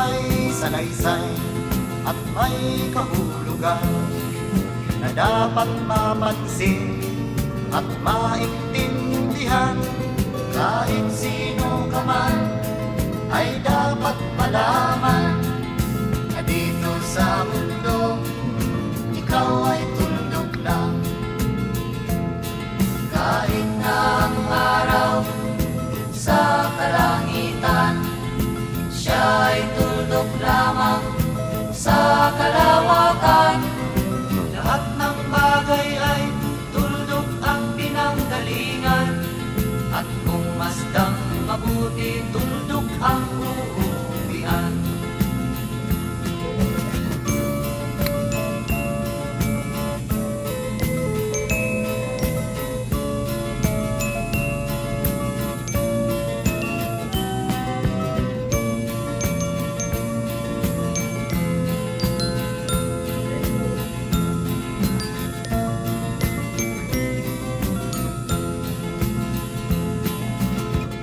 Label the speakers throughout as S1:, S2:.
S1: may salaysay at may kahulugan na dapat mapansin at maintindihan. Kahit sino ka man ay dapat malaman na dito sa mundo ikaw ay tuldok lang. Kahit na ang araw sa kalangitan, siya ay tuldok lamang sa kalawakan. Lahat ng bagay ay tuldok ang pinanggalingan, at kung masdang mabuti, tuldok ang uuwian.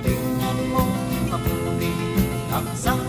S1: Tingnan mo mabuti ang isang